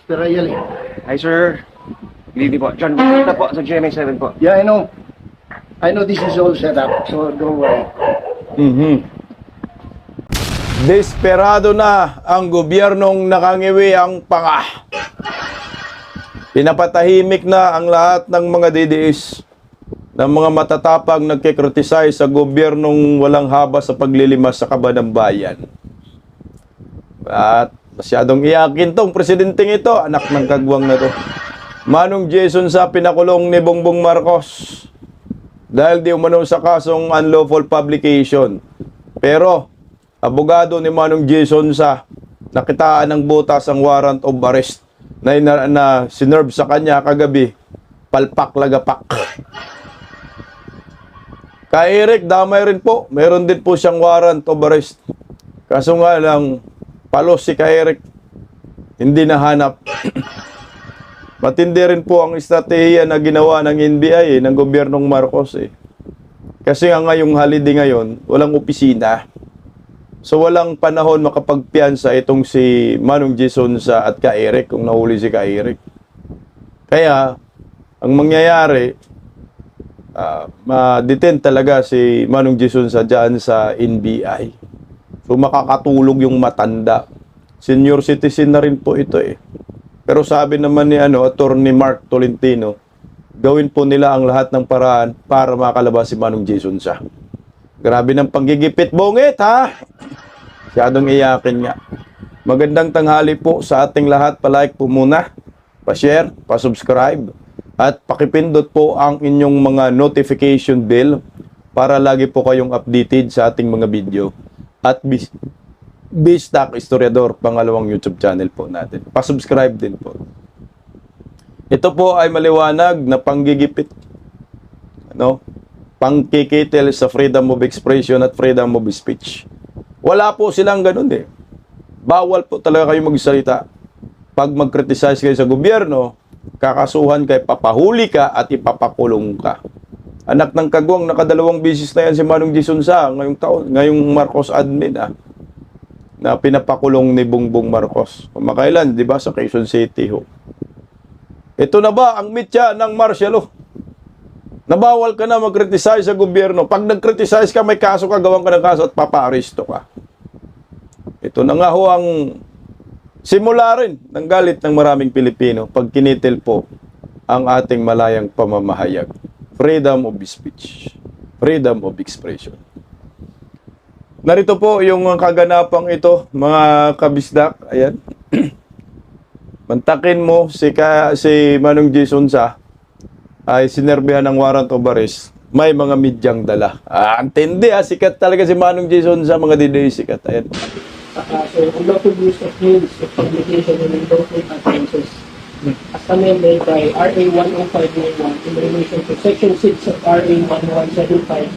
Mr. Ayali. Hi, sir. Hindi po. John, punta po sa GMA7 po. Yeah, I know. I know this is all set up, so don't worry. Desperado na ang gobyernong nakangiwi ang panga. Pinapatahimik na ang lahat ng mga DDS ng mga matatapang nagkikritisize sa gobyernong walang haba sa paglilimas sa kaban ng bayan. At masyadong iyakin tong presidenteng ito, anak ng kagwang na to. Manong Jason sa pinakulong ni Bongbong Marcos dahil di umano sa kasong unlawful publication. Pero abogado ni Manong Jason sa nakitaan ng butas ang warrant of arrest na sinerve sa kanya kagabi, palpak lagapak. Kay Eric, damay rin po. Meron din po siyang warrant of arrest. Kaso nga lang, palos si kay Eric. Hindi nahanap. Matindi rin po ang estratehiya na ginawa ng NBI, ng gobyernong Marcos. Kasi nga ngayong holiday ngayon, walang opisina. So walang panahon makapagpiyansa itong si Manong Jason sa at ka Eric kung nahuli si ka Eric. Kaya ang mangyayari, ma-detain talaga si Manong Jason sa dyan sa NBI. So makakatulog yung matanda. Senior citizen na rin po ito Pero sabi naman ni Attorney Mark Tolentino, gawin po nila ang lahat ng paraan para makalabas si Manong Jason sa. Grabe ng panggigipit, bongit ha! Masyadong iyakin nga. Magandang tanghali po sa ating lahat. Palike po muna, pa-share, pa-subscribe, at pakipindot po ang inyong mga notification bell para lagi po kayong updated sa ating mga video. At Bistak Historiador, pangalawang YouTube channel po natin. Pa-subscribe din po. Ito po ay maliwanag na panggigipit. Pangkikitil sa freedom of expression at freedom of speech. Wala po silang ganun Bawal po talaga kayo magsalita. Pag mag-criticize kayo sa gobyerno, kakasuhan kayo, papahuli ka at ipapakulong ka. Anak ng kagwang, nakadalawang bisis na yan si Manong Jason sa ngayong Marcos admin na pinapakulong ni Bongbong Marcos. Kumakailan, di ba, sa Quezon City Ito na ba ang mitya ng martial law? Nabawal ka na mag-criticize sa gobyerno. Pag nag-criticize ka, may kaso ka, gawan ka ng kaso at papa-aristo ka. Ito na nga ang simula rin ng galit ng maraming Pilipino pag kinitil po ang ating malayang pamamahayag. Freedom of speech. Freedom of expression. Narito po yung kaganapang ito, mga kabisdak. Ayan. Mantakin mo si Manong Jason sa ay sinerbihan ng warrant of arrest, may mga midyang dala. Antindi sikat talaga si Manong Jason sa mga diday sikat. Ayan. So, unlawful use of means of publication and unlawful utterances as amended by RA 10591 in relation to Section 6 of RA 1175.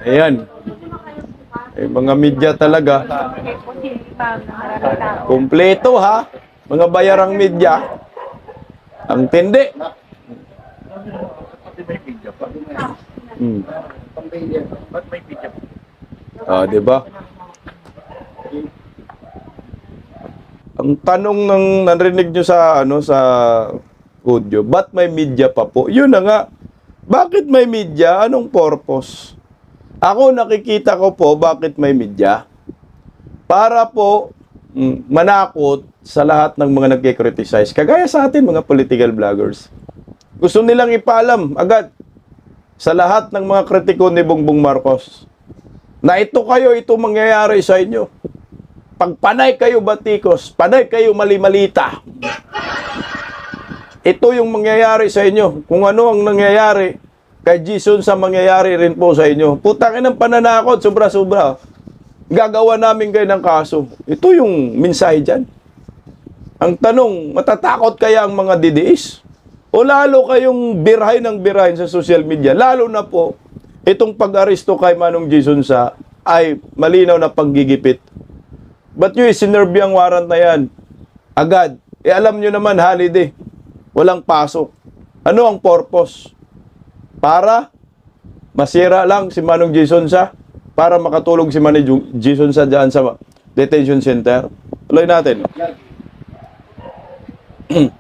Ayan. Mga media talaga. Kompleto mga bayarang media. Ang tindi. Ba't may video pa? Diba? Ang tanong ng narinig nyo sa audio, ba't may media pa po? Yun na nga. Bakit may media? Anong purpose? Ako nakikita ko po bakit may media. Para po manakot sa lahat ng mga nagkikriticize. Kagaya sa atin mga political vloggers. Gusto nilang ipaalam agad sa lahat ng mga kritiko ni Bongbong Marcos na ito mangyayari sa inyo. Pag panay kayo batikos, panay kayo mali-malita, ito yung mangyayari sa inyo. Kung ano ang nangyayari kay Jason sa mangyayari rin po sa inyo. Putangin ng pananakot, sobra-sobra. Gagawa namin kayo ng kaso. Ito yung mensahe dyan. Ang tanong, matatakot kaya ang mga DDS? O lalo kayong birahin ng birahin sa social media? Lalo na po, itong pag-aresto kay Manong Jason sa ay malinaw na panggigipit. Ba't nyo isinerve ang warrant na yan? Agad. Alam nyo naman, holiday. Walang pasok. Ano ang purpose? Para masira lang si Manong Jason sa para makatulog si Manong Jason sa dyan sa detention center. Tuloy natin. Hmm.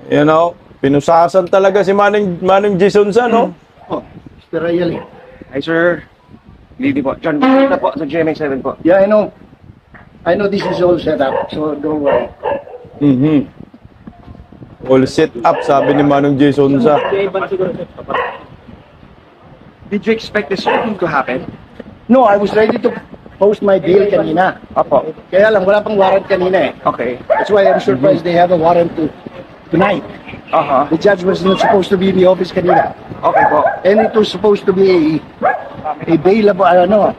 You know, pinusasan talaga si Manong Jason sa, no? Oh, Mr. Rayali. Hi, sir. Hindi po. John, punta po sa GMA7 po. Yeah, I know. I know this is all set up, so don't worry. Mhm. All set up, sabi ni Manong Jason sa. May iban siguro, sir. Did you expect this to happen? No, I was ready to post my bill kanina. Opo. Kaya lang, wala pang warrant kanina eh. Okay. That's why I'm surprised they have a warrant tonight. Uh-huh. The judge was not supposed to be in the office kanina. Okay po. And it was supposed to be a bailable, no,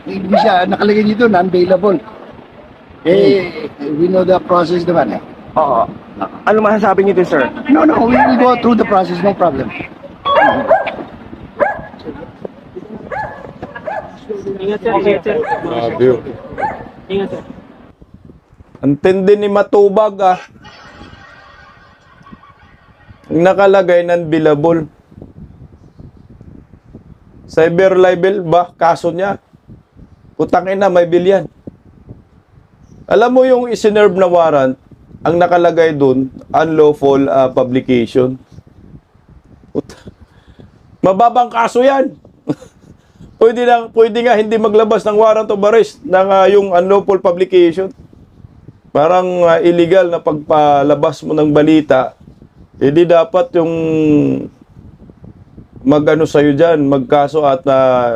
hindi siya, nakalagay dito, non-bailable. Eh, we know the process naman eh. Oo. Ano masasabi niyo din, sir? No, we will go through the process, no problem. Ingat, sir. Ingat, sir. Grabe yun. Ingat, sir. Ang tindi ni Matubag, ah. Ang nakalagay non-billable. Cyber libel ba? Kaso niya. Putangin na, may bill yan. Alam mo yung isinerve na warrant, ang nakalagay dun, unlawful publication. Mababang kaso yan. Pwede nga hindi maglabas ng warrant of arrest ng yung unlawful publication. Parang illegal na pagpalabas mo ng balita. Hindi dapat yung magano sa'yo dyan, magkaso at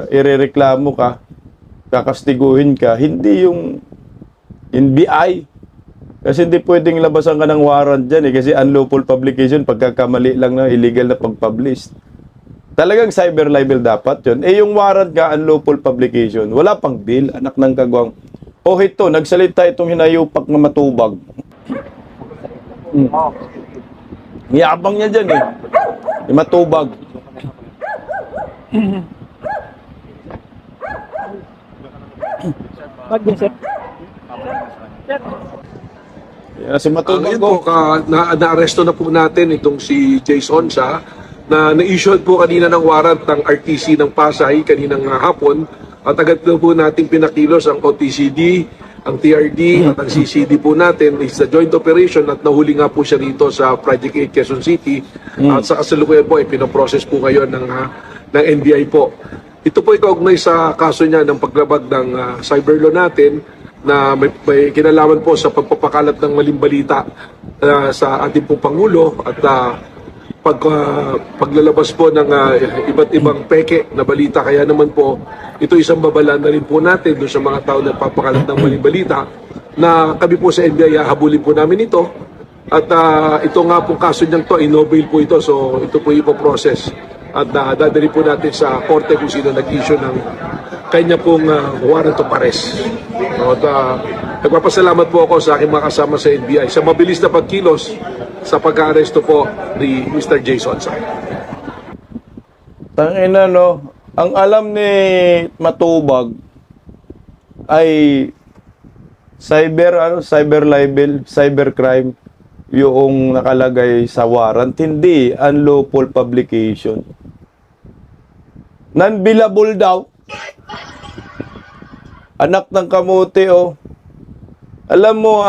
irereklamo ka, kakastiguhin ka. Hindi yung NBI. Kasi hindi pwedeng labasan ka ng warrant dyan eh, kasi unlawful publication, pagkakamali lang na illegal na pag-publish. Talagang cyber libel dapat yun. Eh yung warrant ka, unlawful publication, wala pang bill, anak ng kagwang. Oh ito, nagsalita itong hinayupak na Matubag. Yabang niya dyan eh. Yung Matubag. Wag din, sir. Sir. Yan si Matubag. Ngayon po, na-aresto na po natin itong si Jason sa na-issue po kanina ng warrant ng RTC ng Pasay kaninang hapon at agad po nating pinakilos ang OTCD, ang TRD at ang CCD po natin is a joint operation at nahuli nga po siya rito sa Project 8 Quezon City at sa kasalukuyan po ay pinoprocess po ngayon ng NBI po. Ito po ikaugnay sa kaso niya ng paglabag ng cyber law natin na may kinalaman po sa pagpapakalat ng maling balita sa ating pong Pangulo at paglalabas po ng iba't ibang peke na balita. Kaya naman po, ito isang babala na rin po natin doon sa mga tao na papakalat ng maling balita na kami po sa NBI habulin po namin ito. At ito nga pong kaso niyang to, in-no-bail po ito. So ito po ipoprocess. At dadali po natin sa korte kung sino nag-issue ng kanya pong warrant of arrest. At nagpapasalamat po ako sa aking mga kasama sa NBI sa mabilis na pagkilos sa pag-aaresto po ni Mr. Jason Sa. Tangina no, ang alam ni Matubag ay cyber libel, cybercrime yung nakalagay sa warrant, hindi unlawful publication. Non-billable daw. Anak ng kamote oh. Alam mo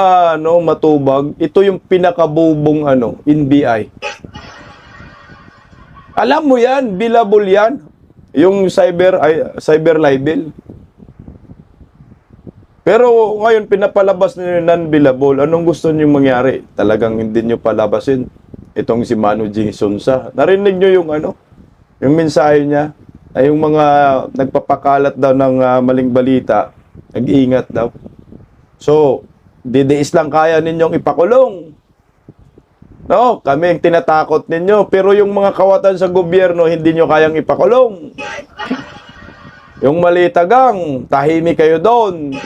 Matubag, ito yung pinakabubong NBI. Alam mo yan, billable yan. Yung cyber libel. Pero ngayon pinapalabas niyo yung non-billable. Anong gusto niyo mangyari? Talagang hindi niyo palabasin itong si Manu Jason Sa. Narinig niyo yung yung mensahe niya ay yung mga nagpapakalat daw ng maling balita, nag-iingat daw. So, didiis lang kaya ninyong ipakulong. No, kami ang tinatakot ninyo. Pero yung mga kawatan sa gobyerno, hindi nyo kayang ipakulong. Yung malitagang, tahimik kayo doon.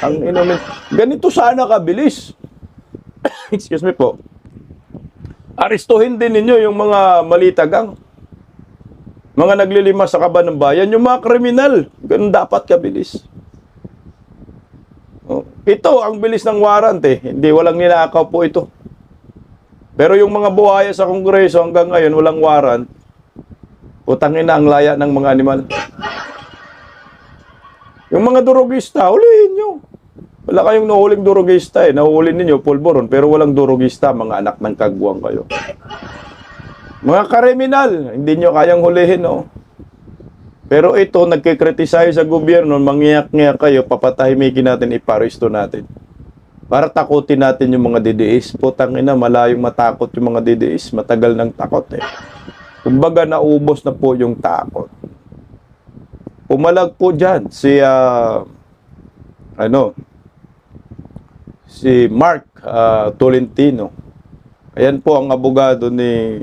Ganito sana kabilis. Excuse me po. Arestuhin din ninyo yung mga malitagang. Mga naglilimas sa kaban ng bayan, yung mga kriminal. Ganun dapat kabilis. Ito, ang bilis ng warrant eh. Hindi, walang ninakaw po ito. Pero yung mga buhaya sa Kongreso hanggang ngayon, walang warrant. Utangin na ang laya ng mga animal. Yung mga durugista, hulihin nyo. Wala kayong nahuling durugista eh. Nahuli ninyo, pulburon, pero walang durugista, mga anak ng kagwang kayo. Mga kriminal, hindi nyo kayang hulihin, no? Pero ito, nagkikritisize sa gobyerno, mangyak-ngyak kayo, papatahimikin natin, iparisto natin. Para takutin natin yung mga DDS. Putang ina, malayong matakot yung mga DDS. Matagal ng takot eh. Kumbaga, naubos na po yung takot. Pumalag po dyan si si Mark Tolentino. Ayan po ang abogado ni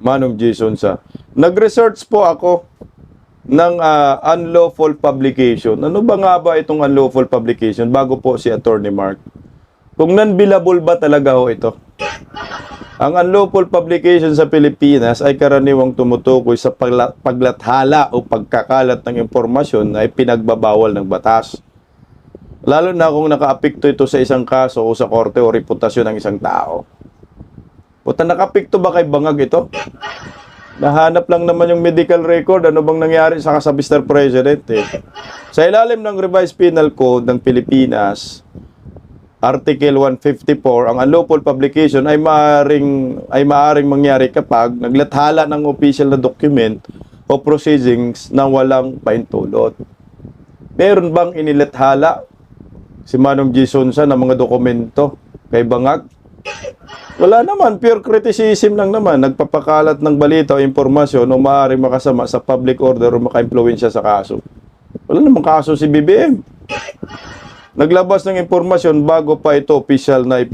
Manong Jason sa. Nag-research po ako ng unlawful publication. Ano ba nga ba itong unlawful publication bago po si Attorney Mark? Kung non-billable ba talaga ho ito? Ang unlawful publication sa Pilipinas ay karaniwang tumutukoy sa paglathala o pagkakalat ng impormasyon na ipinagbabawal ng batas. Lalo na kung nakaapekto ito sa isang kaso o sa korte o reputasyon ng isang tao. Puta, nakapekto ba kay Bangag ito? Nahanap lang naman yung medical record. Ano bang nangyari sa Mr. President? Sa ilalim ng Revised Penal Code ng Pilipinas, Article 154, ang unlawful publication ay maaring mangyari kapag naglathala ng official na document o proceedings na walang pahintulot. Meron bang inilathala si Manong Jason sa ng mga dokumento kay Bangag? Wala naman, pure criticism lang naman. Nagpapakalat ng balita o impormasyon o maaaring makasama sa public order o maka-impluwensya sa kaso. Wala namang kaso si BBM. Naglabas ng impormasyon bago pa ito official na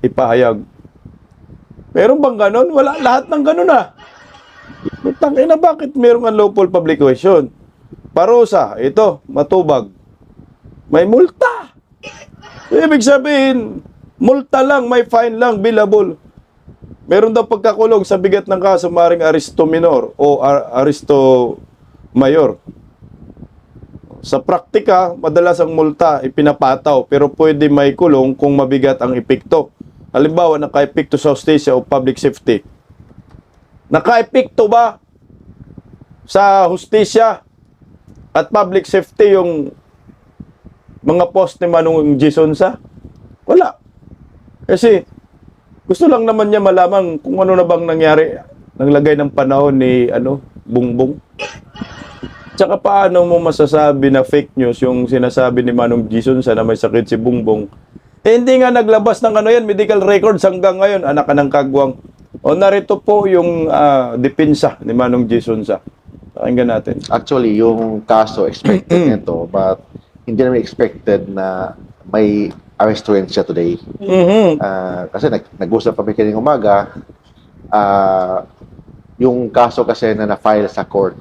ipahayag. Meron bang ganon? Wala, lahat ng ganon ah. Tangina, bakit merong unlawful publication? Parusa, ito, matubag. May multa. Ibig sabihin, multa lang, may fine lang, billable. Meron daw pagkakulong sa bigat ng kaso, maring aresto minor o aresto mayor. Sa praktika, madalas ang multa ipinapataw, pero pwede may kulong kung mabigat ang epekto. Halimbawa, naka-epekto sa hustisya o public safety. Naka-epekto ba sa hustisya at public safety yung mga post ni Manong Jason sa? Wala. Kasi gusto lang naman niya malaman kung ano na bang nangyari ng lagay ng panahon ni Bongbong. Tsaka paano mo masasabi na fake news yung sinasabi ni Manong Jason sa na may sakit si Bongbong? Hindi nga naglabas ng medical records hanggang ngayon, anak ka ng kagwang. O narito po yung depensa ni Manong Jason sa. Pakinggan natin. Actually, yung kaso expected nito, but hindi naman expected na may arrest warrant siya today. Kasi nag-usap kami kaning umaga, yung kaso kasi na na-file sa court,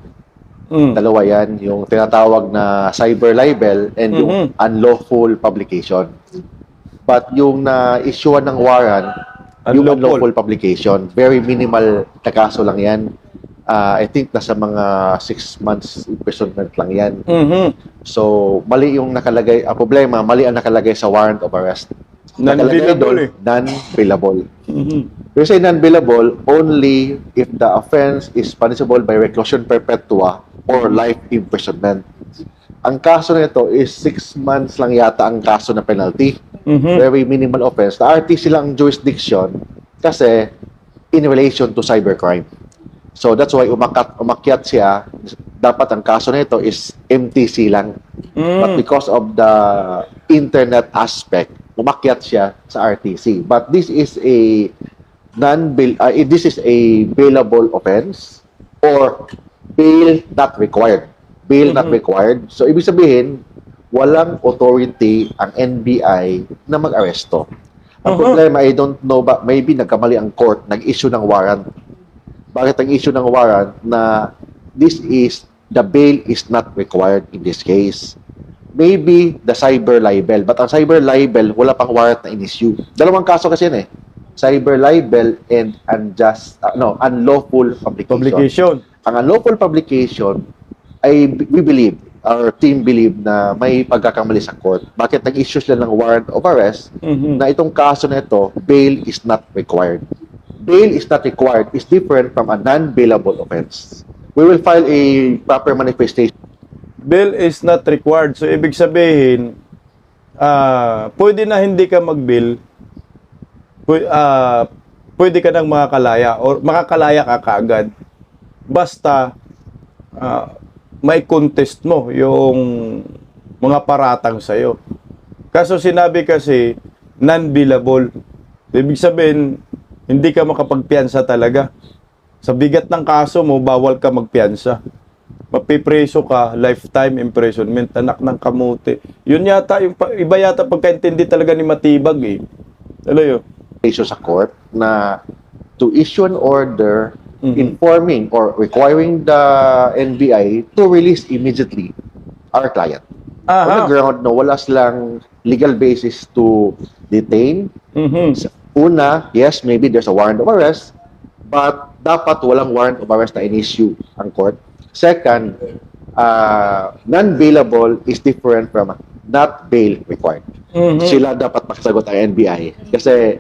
dalawa yan, yung tinatawag na cyber libel and yung unlawful publication. But yung na-issuean ng warrant, yung unlawful publication, very minimal na kaso lang yan. I think nasa mga 6 months imprisonment lang yan. So, mali yung nakalagay, problema, mali ang nakalagay sa warrant of arrest. Non-billable Non-billable. We say non-billable only if the offense is punishable by reclusion perpetua or life imprisonment. Ang kaso nito is 6 months lang yata ang kaso na penalty. Very minimal offense. The RTC lang jurisdiction kasi in relation to cybercrime. So that's why umakyat siya. Dapat ang kaso nito is MTC lang. But because of the internet aspect, umakyat siya sa RTC. But this is a bailable offense or bail not required. Bail not required. So ibig sabihin, walang authority ang NBI na mag-aresto. Ang problema, I don't know, maybe nagkamali ang court, nag-issue ng warrant. Bakit ang issue ng warrant na the bail is not required in this case? Maybe the cyber libel. But ang cyber libel, wala pang warrant na in-issue. Dalawang kaso kasi yan eh. Cyber libel and unlawful publication. Ang unlawful publication, we believe, our team believe na may pagkakamali sa court. Bakit nag-issue sila ng warrant of arrest na itong kaso na ito, bail is not required. Bail is not required is different from a non-bailable offense. We will file a proper manifestation. Bail is not required. So, ibig sabihin, pwede na hindi ka mag-bail, pwede ka nang makakalaya or makakalaya ka kaagad. Basta, may contest mo yung mga paratang sa'yo. Kaso sinabi kasi, non-billable. Ibig sabihin, hindi ka makapagpiyansa talaga. Sa bigat ng kaso mo, bawal ka magpiyansa. Mapipreso ka, lifetime imprisonment, anak ng kamote. Yun yata, iba yata pagkaintindi talaga ni Matibag eh. Alam yun? issue sa court na to issue an order informing or requiring the NBI to release immediately our client. On the ground, no, wala silang legal basis to detain. Una, yes, maybe there's a warrant of arrest, but dapat walang warrant of arrest na in-issue ang court. Second, non-bailable is different from not bail required. Sila dapat makasagot ang NBI kasi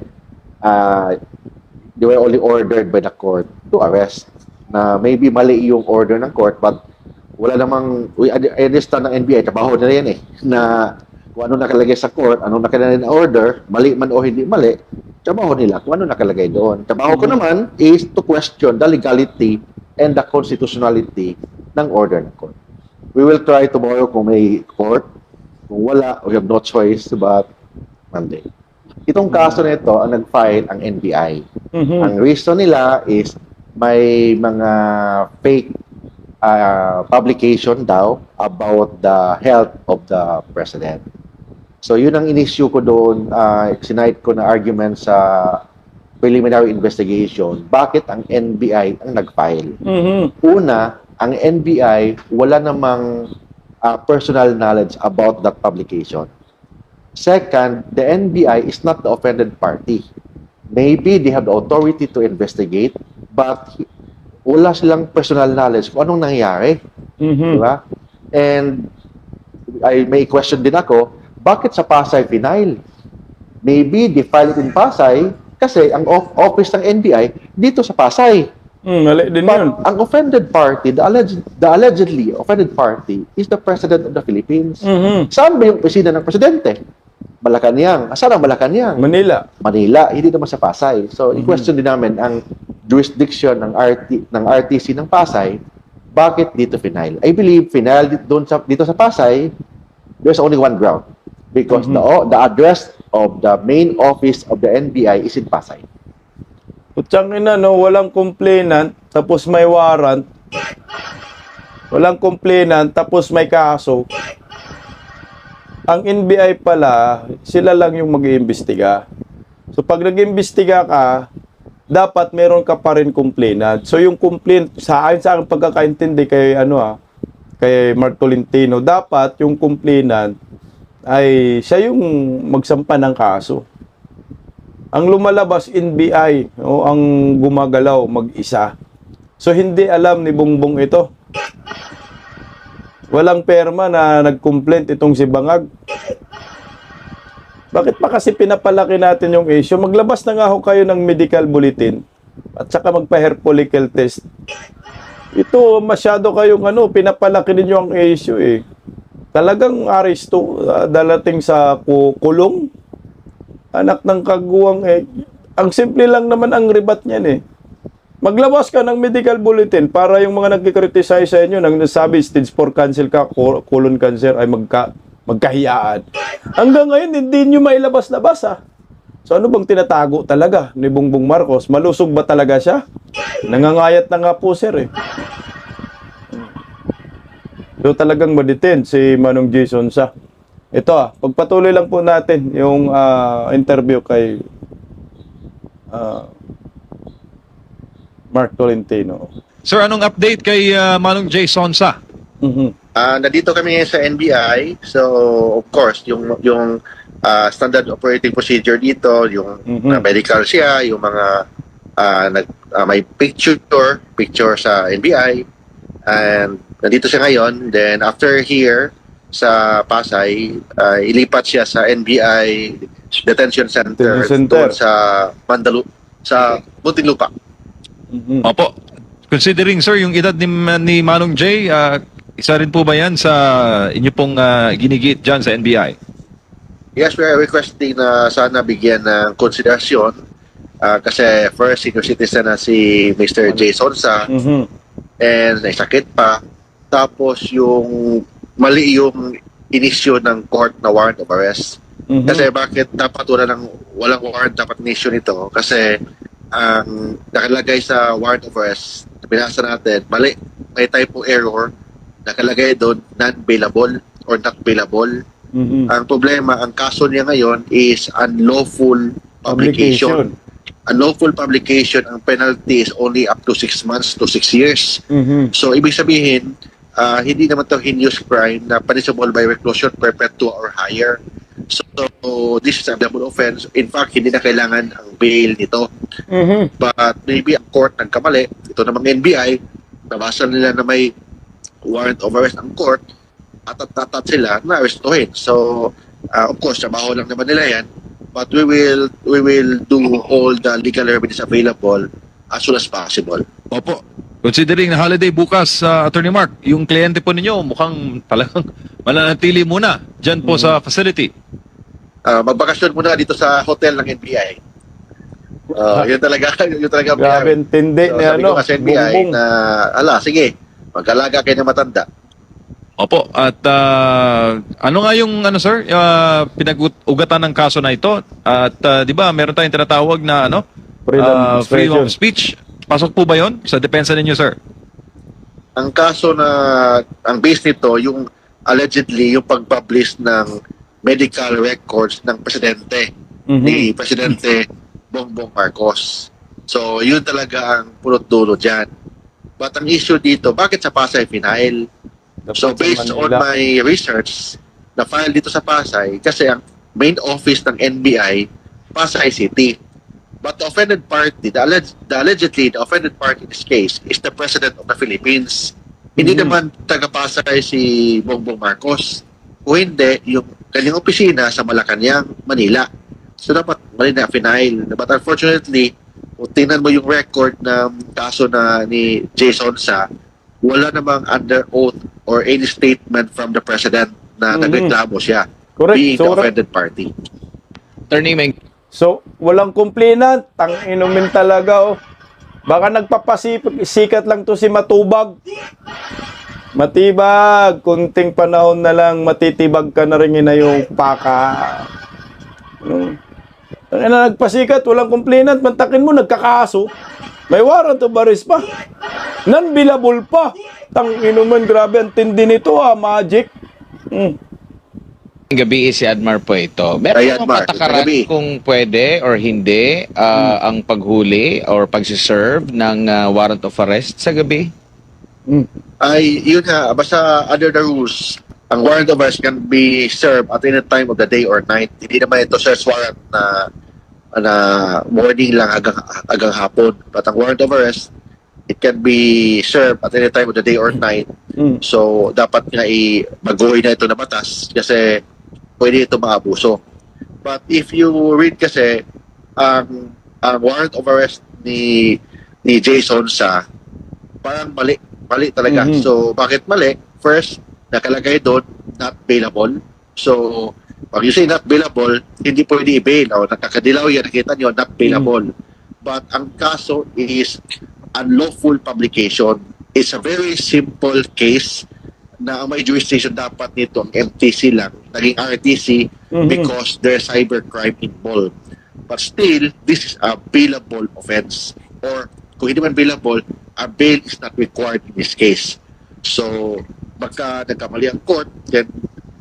they were only ordered by the court to arrest. Na maybe mali yung order ng court, but wala namang, I understand ng NBI, trabaho nila yan eh, na kung ano nakalagay sa court, ano nakalagay na order, mali man o hindi mali, trabaho nila kung ano nakalagay doon. Trabaho ko naman is to question the legality and the constitutionality ng order ng court. We will try tomorrow kung may court. Kung wala, we have no choice but Monday. Itong kaso na ito, ang nag-file ang NBI. Ang reason nila is may mga fake publication daw about the health of the president. So yun ang in-issue ko doon, sinite ko na argument sa preliminary investigation. Bakit ang NBI ang nag-file? Una, ang NBI wala namang personal knowledge about that publication. Second, the NBI is not the offended party. Maybe they have the authority to investigate, but wala silang personal knowledge kung anong nangyari. Diba? And may question din ako, bakit sa Pasay final? Maybe they file it in Pasay kasi ang office ng NBI dito sa Pasay. Mali din But yun. ang offended party, the allegedly offended party is the President of the Philippines. Saan ba yung opisina ng Presidente? Malacanang. Saan ang Malacanang? Manila. Manila, hindi naman sa Pasay. So, i-question din namin ang jurisdiction ng RTC ng Pasay, bakit dito final? I believe final dito sa Pasay, there's only one ground because the address of the main office of the NBI is in Pasay. Putsang ina, no, walang complainant, tapos may warrant. Walang complainant, tapos may kaso. Ang NBI pala, sila lang yung mag-iimbestiga. So pag nag-iimbestiga ka, dapat meron ka pa rin complainant. So yung complaint, sa aking pagkakaintindi kay kay Mark Tolentino, dapat yung complainant ay siya yung magsampa ng kaso. Ang lumalabas NBI, ang gumagalaw mag-isa. So hindi alam ni Bongbong ito. Walang perma na nag-complaint itong si Bangag. Bakit pa kasi pinapalaki natin yung issue? Maglabas na nga ho kayo ng medical bulletin at saka magpa-hair follicle test. Ito, masyado kayong pinapalaki ninyo ang issue eh. Talagang aresto, dalating sa kulong. Anak ng kaguwang eh. Ang simple lang naman ang ribat niyan eh. Maglabas ka ng medical bulletin para yung mga nagkikriticize sa inyo, nang nasabi stage 4 cancer ka, colon cancer ay magkahiyaan. Hanggang ngayon, hindi nyo mailabas-labas ha. So ano bang tinatago talaga ni Bongbong Marcos? Malusog ba talaga siya? Nangangayat na nga po sir eh. So talagang ma-detain si Manong Jason sa. Ito pagpatuloy lang po natin yung interview kay Mark Tolentino. Sir, anong update kay Manong J. Sonsa? Nandito kami ngayon sa NBI. So, of course, yung standard operating procedure dito, yung medical siya, yung mga may picture sa NBI. And nandito siya ngayon. Then, after here, sa Pasay, ilipat siya sa NBI Detention Center doon sa sa Muntinlupa. Opo. Considering, sir, yung edad ni Manong J, Isa rin po ba yan sa inyo pong ginigit dyan sa NBI? Yes, we are requesting na sana bigyan ng konsiderasyon kasi first senior citizen na si Mr. Jason sa and may sakit pa. Tapos yung mali yung inisyo ng court na warrant of arrest. Kasi bakit dapat walang warrant dapat inisyo nito? Kasi ang nakalagay sa warrant of arrest, binasa natin, mali, may typo error, nakalagay doon non-bailable or not bailable. Ang problema, ang kaso niya ngayon is unlawful publication. Unlawful publication, ang penalty is only up to 6 months to 6 years. So, ibig sabihin, hindi naman to heinous crime na punishable by reclusion perpetua or higher. So, this is a double offense. In fact, hindi na kailangan ang bail nito. But maybe ang court nagkamali. Ito namang NBI, nabasa nila na may warrant of arrest ang court, at sila na arrestuhin. So, of course, trabaho lang naman nila yan. But we will do all the legal remedies available as soon as possible. Opo. Considering na holiday bukas, Attorney Mark, yung kliyente po ninyo mukhang talagang mananatili muna dyan po sa facility. Magbakasyon muna dito sa hotel ng NBI. Yun talaga ang Grabe, tindi So, ni sabi ano, ko sa NBI Bongbong. na, sige, mag-alaga kayo ng matanda. Opo. At ano nga yung sir, pinag-ugatan ng kaso na ito? At di ba meron tayong tinatawag na freedom of speech. Pasok po ba yon sa depensa ninyo, sir? Ang kaso na, ang base nito, yung allegedly, yung pag-publish ng medical records ng presidente, ni Presidente Bongbong Marcos. So, yun talaga ang punot dulo dyan. But ang issue dito, bakit sa Pasay final? So, based on my research, na-file dito sa Pasay, kasi ang main office ng NBI, Pasay City. But the offended party, the offended party in this case is the President of the Philippines. Hindi naman taga-Pasay si Bongbong Marcos. Kung hindi, yung kanyang opisina sa Malacanang, Manila. So dapat mali na final. But unfortunately, kung tingnan mo yung record ng kaso na ni Jason Sa, wala namang under oath or any statement from the President na nagreklamo siya. Correct. Being the offended party. Attorney Meng, So, walang complainant, inumin talaga, oh. Baka nagpapasikat lang to si Matubag. Matibag, kunting panahon na lang, matitibag ka na rin na yung paka. Nagpasikat, walang complainant, mantakin mo, nagkakaso. May warrant of arrest pa. Non-billable pa. Inuman, grabe, ang tindi nito, magic. gabi si Admar po ito. Meron Ay, mo Admar, patakaran gabi. kung pwede or hindi ang paghuli or pagsiserve ng warrant of arrest sa gabi? Ay, yun nga, basta under the rules, ang warrant of arrest can be served at any time of the day or night. Hindi naman ito search warrant na morning lang hanggang hapon. But ang warrant of arrest, it can be served at any time of the day or night. So, dapat nga mag-uwi na ito na batas kasi pwede ito maabuso. But if you read kasi, ang warrant of arrest ni Jason Sa, parang mali talaga. So, bakit mali? First, nakalagay doon, not bailable. So, pag you say not bailable, hindi pwede i-bail. O, nakakadilaw yan, nakita nyo, not bailable. But ang kaso is unlawful publication. It's a very simple case na ang may jurisdiction dapat nito ang MTC lang, naging RTC because there's cybercrime involved. But still, this is a bailable offense. Or kung hindi man bailable, a bail is not required in this case. So, baka nagkamali ang court, then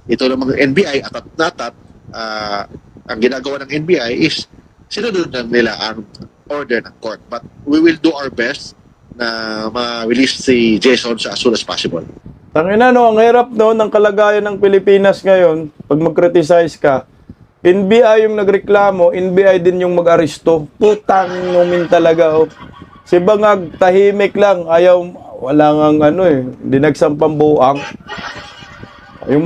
ito namang NBI atat-natat, ang ginagawa ng NBI is sinunod na nila ang order ng court. But we will do our best na ma-release si Jason as soon as possible. Tangina, no, ang hirap no ng kalagayan ng Pilipinas ngayon. Pag mag-criticize ka, NBI yung nagreklamo, NBI din yung mag-aresto. Putang numin talaga, oh. Si Bangag, tahimik lang, ayaw, wala ngang hindi nagsampambuang. Yung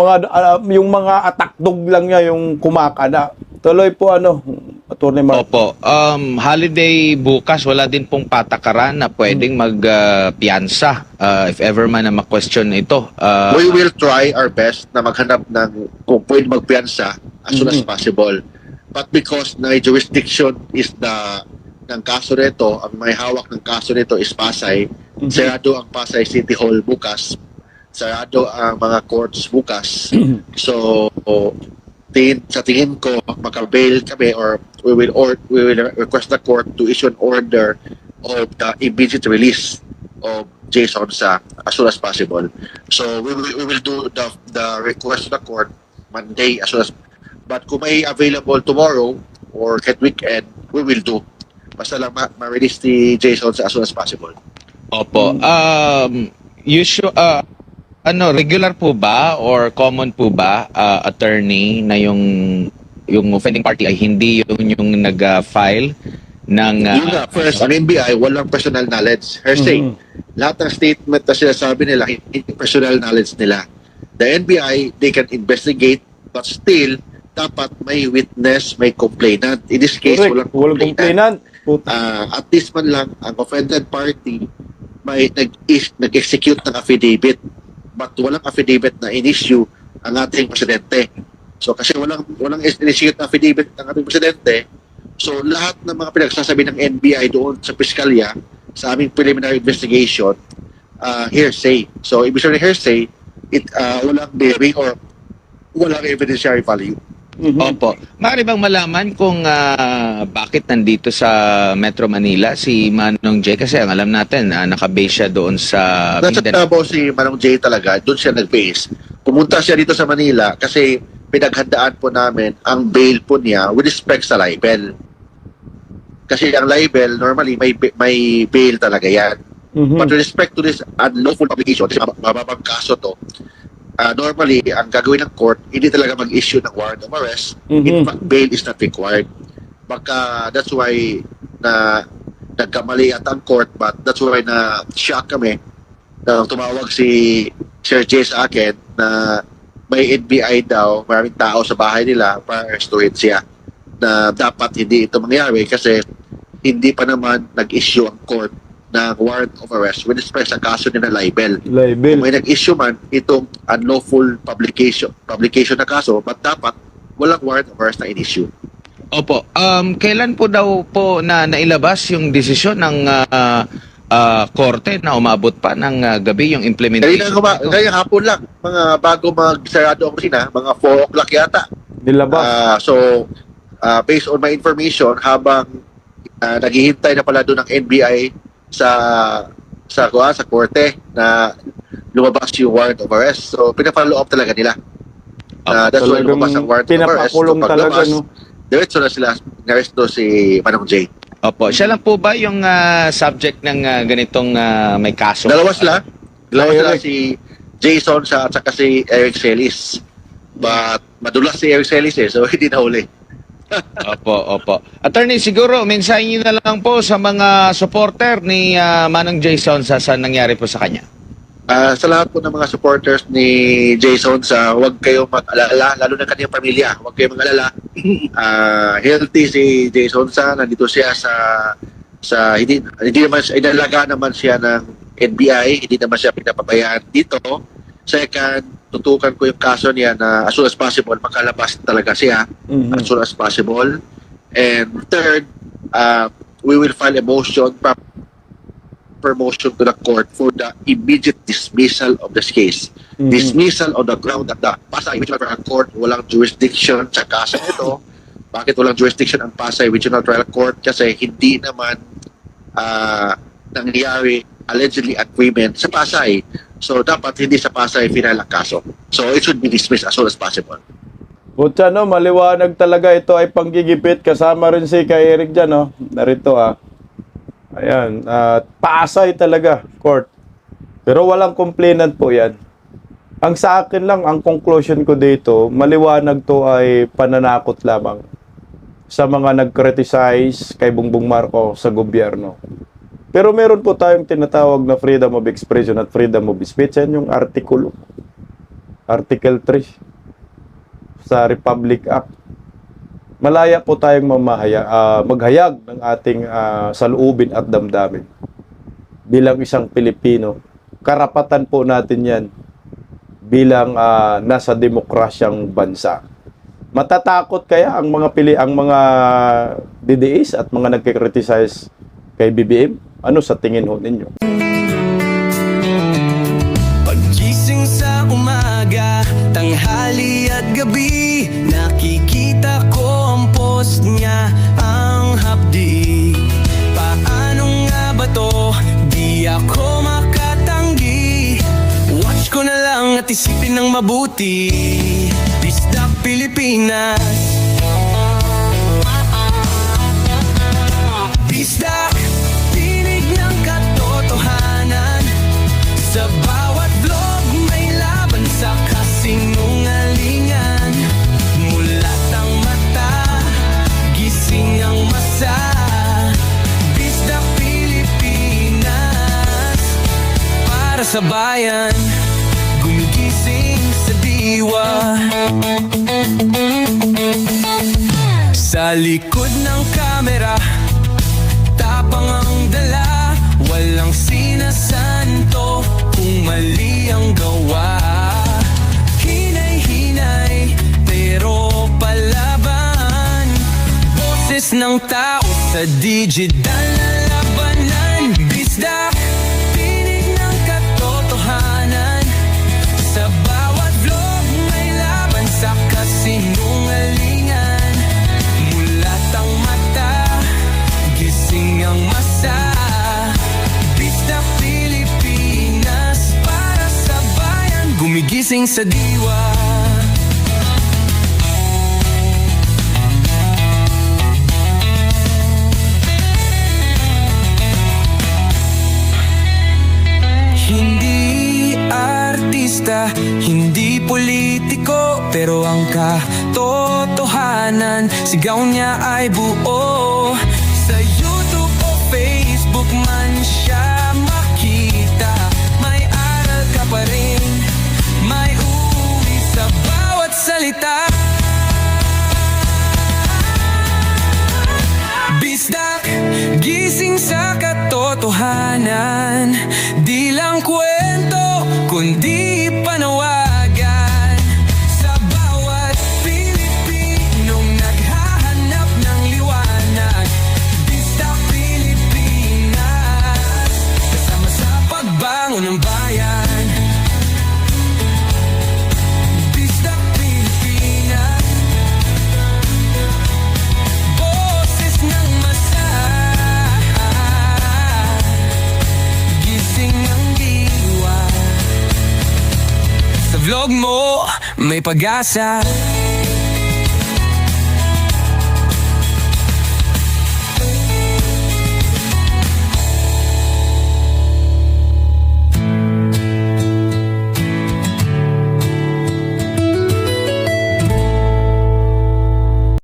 mga atakdog lang niya, yung kumakada. Tuloy po Attorney Mark? Opo. Holiday bukas, wala din pong patakaran na pwedeng magpiyansa if ever man na ma-question ito. We will try our best na maghanap ng kung pwede magpiyansa as soon as possible. But because na jurisdiction is ng kaso nito, ang may hawak ng kaso nito is Pasay, sarado ang Pasay City Hall bukas, sarado ang mga courts bukas. So, sa tingin ko, makabail kami or we will request the court to issue an order of the immediate release of Jason sa as soon as possible. So we will do the request to the court Monday as soon as, but kung may available tomorrow or kahit weekend, we will do. Basta lang ma-release ni Jason sa as soon as possible. Opo. Regular po ba or common po ba, attorney, na yung offending party ay hindi yung nag-file ng... Yun nga, first, ang NBI, walang personal knowledge. Hearsay. Lahat ng statement na sinasabi nila, hindi personal knowledge nila. The NBI, they can investigate, but still, dapat may witness, may complainant. In this case, Correct. walang complainant. Complainant. At least man lang, ang offended party, may nag-execute ng affidavit. But walang affidavit na in-issue ang ating presidente. So kasi walang in-issue na affidavit ng ating presidente, so lahat ng mga pinagsasabi ng NBI doon sa piskalya, sa aming preliminary investigation, hearsay. So ibig sabihin hearsay, walang bearing or walang evidentiary value. Opo. Maaari bang malaman kung bakit nandito sa Metro Manila si Manong J? Kasi ang alam natin, nakabase siya doon sa Nasa Davao si Manong J talaga, doon siya nag-base. Pumunta siya dito sa Manila kasi pinaghandaan po namin ang bail po niya with respect sa libel. Kasi ang libel, normally may bail talaga yan. But with respect to this unlawful publication, kasi mababang kaso to, normally, ang gagawin ng court, hindi talaga mag-issue ng warrant of arrest. In fact, bail is not required. Baka that's why na nagkamali at ang court, but that's why na shock kami na tumawag si Sir Jay sa akin na may NBI daw, maraming tao sa bahay nila para arrestuhin siya. Na dapat hindi ito mangyari kasi hindi pa naman nag-issue ang court ng warrant of arrest with respect sa kaso nila libel. Kung may nag-issue man itong unlawful publication na kaso, but dapat walang warrant of arrest na in-issue. Opo. Kailan po daw po na nailabas yung desisyon ng korte na umabot pa ng gabi yung implementation? Kaya hapon lang, mga bago magsarado ang opisina, mga 4 o'clock yata. Nilabas. So, based on my information, habang naghihintay na pala doon ng NBI sa korte na lumabas yung warrant of arrest. So, pina-follow up talaga nila. That's why lumabas ang warrant of arrest. So, talaga, no? Diretso na sila, naresto si Manong J. Opo. Siya lang po ba yung subject ng ganitong may kaso? Dalawa sila si Jason at saka si Eric Celis. But madulas si Eric Celis so hindi nahuli. Opo. Attorney, siguro, mensahe niyo na lang po sa mga supporter ni Manong Jason sa nangyari po sa kanya. Sa lahat po ng mga supporters ni Jason huwag kayong mag-alala, lalo na kanyang pamilya, huwag kayong mag-alala. Healthy si Jason nandito siya sa hindi naman inalaga naman siya ng NBI, hindi naman siya pinapabayaan dito. Second, tutukan ko yung kaso niya na as soon as possible makalabas talaga siya as soon as possible. And third, we will file a motion to the court for the immediate dismissal of this case. Dismissal on the ground that the Pasay Regional Trial Court walang jurisdiction sa kaso nito. Bakit walang jurisdiction ang Pasay Regional Trial Court? Kasi hindi naman nangyari allegedly agreement sa Pasay. So, dapat hindi sa Pasay final ang kaso. So, it should be dismissed as soon as possible. Butya, no, maliwanag talaga ito ay panggigipit. Kasama rin si kay Eric dyan, no? Narito, Ayan. Pasay talaga, court. Pero walang complainant po yan. Ang sa akin lang, ang conclusion ko dito, maliwanag to ay pananakot lamang sa mga nag-criticize kay Bongbong Marcos sa gobyerno. Pero meron po tayong tinatawag na freedom of expression at freedom of speech. Yan yung artikulo. Article 3 sa Republic Act. malaya po tayong maghayag ng ating saloobin at damdamin. Bilang isang Pilipino, karapatan po natin yan bilang nasa demokrasyang bansa. Matatakot kaya ang mga DDS at mga nagkikriticize kay BBM? Ano sa tingin ho ninyo? Paggising sa umaga, tanghali at gabi, nakikita ko ang post niya, ang hapdi. Paano nga ba to? Di ako makatanggi. Watch ko na lang at isipin ng mabuti. Bisdak Pilipinas, Bisdak, tinig ng katotohanan. Sa bawat vlog may laban sa kasinungalingan. Mulat ang mata, gising ang masa. Bisdak Pilipinas, para sa bayan, gumigising sa diwa. Sa likod ng kamera, tapang ang dala, walang sinasanto kung mali ang gawa. Hinay-hinay, pero palaban. Boses ng tao sa digital na labanan. Bisdak, tinig ng katotohanan. Sa bawat vlog may laban sa kasinungalingan. Mulat ang mata, gising ang masa. Bisdak Pilipinas, para sa bayan, gumigising sa diwa. Hindi artista, hindi politiko, pero ang katotohanan, sigaw niya ay buo. Sa YouTube o Facebook man siya makita, may aral ka pa rin, may uwi sa bawat salita. Bisdak, gising sa katotohanan. Di lang kwento, kundi panawagan. Sa bawat Pilipinong naghahanap ng liwanag. Bisdak Pilipinas, kasama sa pagbangon ng bayan. Bisdak Pilipinas, boses ng masa, gising ang diwa. Sa vlog mo, may pag-asa.